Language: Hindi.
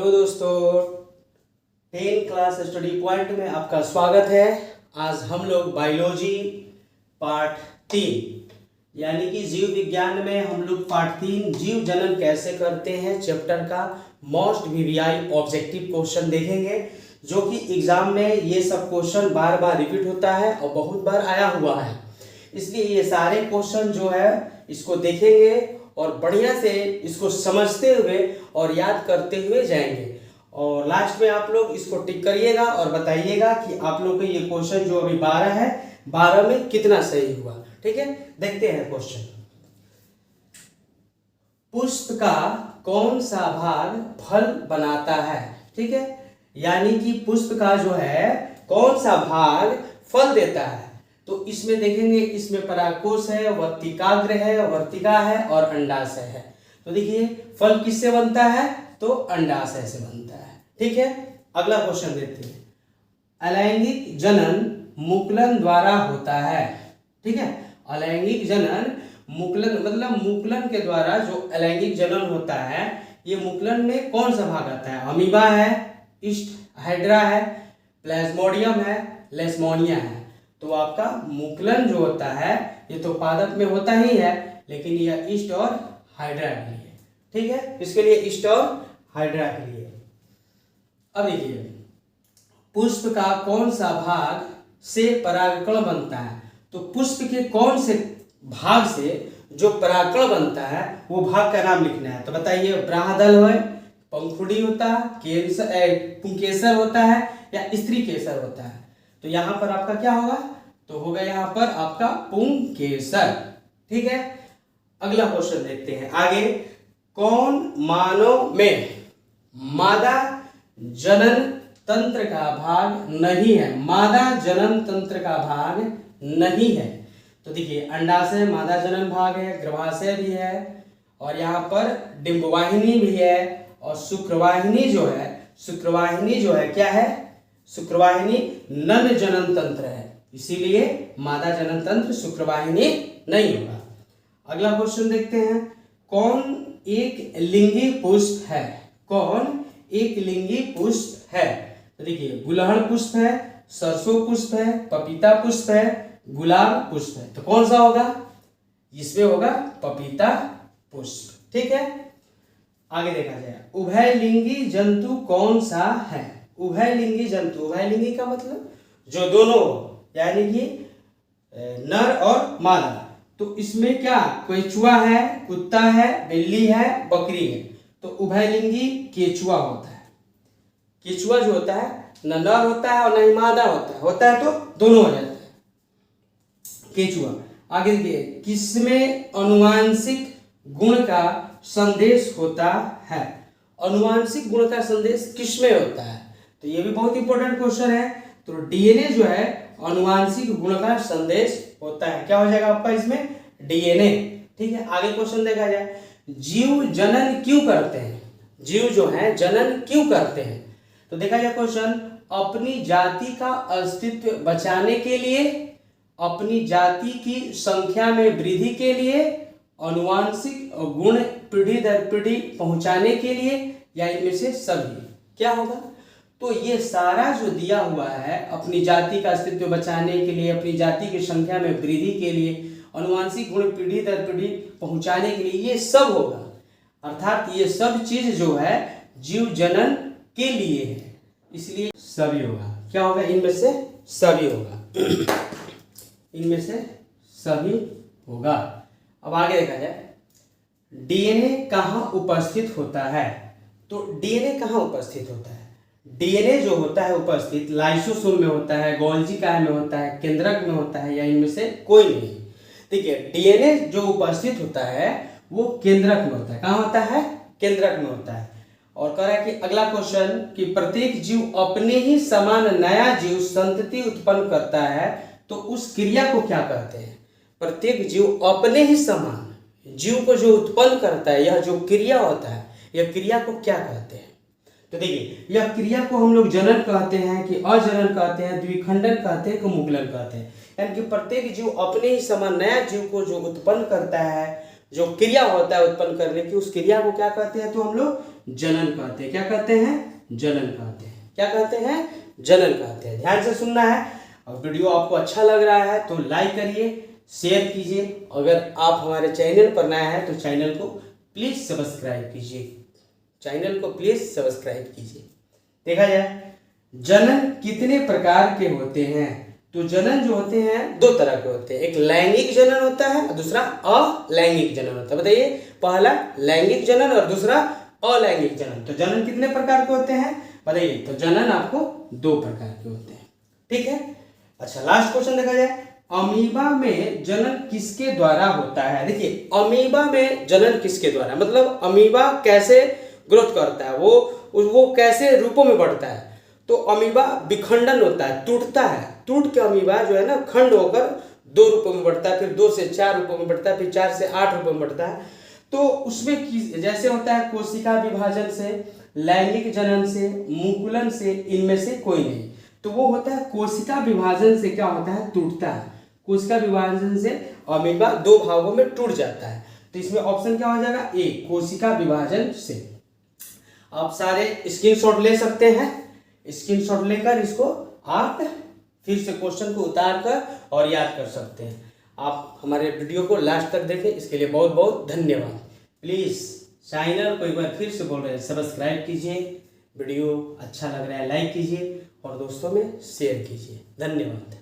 हेलो दोस्तों, 10 क्लास स्टडी पॉइंट में आपका स्वागत है। आज हम लोग बायोलॉजी पार्ट 3 यानी कि जीव विज्ञान में हम लोग पार्ट 3 जीव जनन कैसे करते हैं चैप्टर का मोस्ट वीवीआई ऑब्जेक्टिव क्वेश्चन देखेंगे, जो कि एग्जाम में ये सब क्वेश्चन बार बार रिपीट होता है और बहुत बार आया हुआ है। इसलिए ये सारे क्वेश्चन जो है इसको देखेंगे और बढ़िया से इसको समझते हुए और याद करते हुए जाएंगे। और लास्ट में आप लोग इसको टिक करिएगा और बताइएगा कि आप लोग के ये क्वेश्चन जो अभी 12 है, 12 में कितना सही हुआ। ठीक है, देखते हैं क्वेश्चन। पुष्प का कौन सा भाग फल बनाता है? ठीक है, यानी कि पुष्प का जो है कौन सा भाग फल देता है। तो इसमें देखेंगे, इसमें परागकोश है, वर्तिकाग्र है, वर्तिका है और अंडाशय है। तो देखिए फल किससे बनता है? तो अंडाशय से बनता है। ठीक है, अगला क्वेश्चन देखते हैं। अलैंगिक जनन मुकुलन द्वारा होता है। ठीक है, अलैंगिक जनन मुकुलन मतलब मुकुलन के द्वारा जो अलैंगिक जनन होता है, ये मुकुलन में कौन सा भाग आता है? अमीबा है, ईस्ट हाइड्रा है, प्लाज्मोडियम है, लेशमोनिया है। तो आपका मुकुलन जो होता है ये तो पादप में होता ही है, लेकिन यह ईस्ट और हाइड्रा के लिए। ठीक है, इसके लिए ईस्ट और हाइड्रा के लिए। अब देखिए, पुष्प का कौन सा भाग से परागकण बनता है? तो पुष्प के कौन से भाग से जो परागकण बनता है वो भाग का नाम लिखना है। तो बताइए, ब्राहदल है, पंखुड़ी होता है, पुंकेसर होता है या स्त्री केसर होता है? तो यहां पर आपका क्या होगा? तो होगा यहां पर आपका पुंकेसर। ठीक है, अगला क्वेश्चन देखते हैं आगे। कौन मानव में मादा जनन तंत्र का भाग नहीं है? मादा जनन तंत्र का भाग नहीं है। तो देखिए, अंडाशय मादा जनन भाग है, गर्भाशय भी है और यहाँ पर डिंबवाहिनी भी है और शुक्रवाहिनी जो है क्या है? शुक्रवाहिनी नन जनन तंत्र है, इसीलिए मादा जनन तंत्र शुक्रवाहिनी नहीं होगा। अगला क्वेश्चन देखते हैं। कौन एक लिंगी पुष्प है? कौन एक लिंगी पुष्प है? तो देखिए, गुलहड़ पुष्प है, सरसों पुष्प है, पपीता पुष्प है, गुलाब पुष्प है। तो कौन सा होगा? इसमें होगा पपीता पुष्प। ठीक है, आगे देखा जाए। उभयलिंगी जंतु कौन सा है? उभयलिंगी जंतु, उभयलिंगी का मतलब जो दोनों, यानी कि नर और मादा। तो इसमें क्या? केचुआ है, कुत्ता है, बिल्ली है, बकरी है। तो उभयलिंगी केचुआ होता है। केचुआ जो होता है न नर होता है और न ही मादा होता है तो दोनों हो जाता है केचुआ। आगे देखिए, किसमें अनुवांशिक गुण का संदेश होता है? अनुवांशिक गुण का संदेश किसमें होता है? तो ये भी बहुत इंपॉर्टेंट क्वेश्चन है। तो डीएनए जो है अनुवांशिक गुण का संदेश होता है। क्या हो जाएगा आपका इसमें? डीएनए। ठीक है, आगे क्वेश्चन देखा जाए। जीव जनन क्यों करते हैं? जीव जो है जनन क्यों करते हैं? तो देखा जाए क्वेश्चन, अपनी जाति का अस्तित्व बचाने के लिए, अपनी जाति की संख्या में वृद्धि के लिए, अनुवांशिक गुण पीढ़ी दर पीढ़ी पहुंचाने के लिए, या इनमें से सभी। क्या होगा? तो ये सारा जो दिया हुआ है, अपनी जाति का अस्तित्व बचाने के लिए, अपनी जाति की संख्या में वृद्धि के लिए, अनुवांशिक गुण पीढ़ी दर पीढ़ी पहुंचाने के लिए, ये सब होगा। अर्थात ये सब चीज जो है जीव जनन के लिए है, इसलिए सभी होगा। क्या होगा? इनमें से सभी होगा। इनमें से सभी होगा। अब आगे देखा जाए, डीएनए कहाँ उपस्थित होता है? तो डीएनए कहाँ उपस्थित होता है? डीएनए जो होता है उपस्थित लाइसोसोम में होता है, गोल्जी कायल में होता है, केंद्रक में होता है, या इनमें से कोई नहीं। देखिए, डीएनए जो उपस्थित होता है वो केंद्रक में होता है। कहाँ होता है? केंद्रक में होता है। और कह रहा है कि अगला क्वेश्चन कि प्रत्येक जीव अपने ही समान नया जीव संतति उत्पन्न करता है, तो उस क्रिया को क्या कहते हैं? प्रत्येक जीव अपने ही समान जीव को जो उत्पन्न करता है, यह जो क्रिया होता है, यह क्रिया को क्या कहते हैं? तो देखिए, यह क्रिया को हम लोग जनन कहते हैं कि अजनन कहते हैं, द्विखंडन कहते हैं कि मुकुलन कहते हैं। यानी कि प्रत्येक जीव अपने ही समान नया जीव को जो उत्पन्न करता है, जो क्रिया होता है उत्पन्न करने की, उस क्रिया को क्या कहते हैं? तो हम लोग जनन कहते हैं। क्या कहते हैं? जनन कहते हैं। क्या कहते हैं? जनन कहते हैं। ध्यान से सुनना है। और वीडियो आपको अच्छा लग रहा है तो लाइक करिए, शेयर कीजिए। अगर आप हमारे चैनल पर नया है तो चैनल को प्लीज सब्सक्राइब कीजिए। चैनल को प्लीज सब्सक्राइब कीजिए। देखा जाए जनन कितने प्रकार के होते हैं? तो जनन जो होते हैं दो तरह के होते हैं। एक लैंगिक जनन होता है और दूसरा अलैंगिक जनन होता है। बताइए, पहला लैंगिक जनन और दूसरा अलैंगिक जनन। तो जनन कितने प्रकार के होते हैं बताइए? तो जनन आपको दो प्रकार के होते हैं। ठीक है। अच्छा, लास्ट क्वेश्चन देखा जाए, अमीबा में जनन किसके द्वारा होता है? देखिए, अमीबा में जनन किसके द्वारा, मतलब अमीबा कैसे ग्रोथ करता है, वो कैसे रूपों में बढ़ता है? तो अमीबा विखंडन होता है, टूटता है। टूट के अमीबा जो है ना खंड होकर 2 रूपों में बढ़ता है, फिर 2 से 4 रूपों में बढ़ता है, फिर 4 से 8 रूपों में बढ़ता है। तो उसमें जैसे होता है कोशिका विभाजन से, लैंगिक जनन से, मुकुलन से, इनमें से कोई नहीं। तो वो होता है कोशिका विभाजन से क्या होता है? टूटता है। कोशिका विभाजन से अमीबा 2 भागों में टूट जाता है। तो इसमें ऑप्शन क्या हो जाएगा? ए, कोशिका विभाजन से। आप सारे स्क्रीनशॉट ले सकते हैं। स्क्रीनशॉट लेकर इसको आप फिर से क्वेश्चन को उतार कर और याद कर सकते हैं। आप हमारे वीडियो को लास्ट तक देखें, इसके लिए बहुत बहुत धन्यवाद। प्लीज़ चैनल को एक बार फिर से बोल रहे हैं, सब्सक्राइब कीजिए। वीडियो अच्छा लग रहा है लाइक कीजिए और दोस्तों में शेयर कीजिए। धन्यवाद।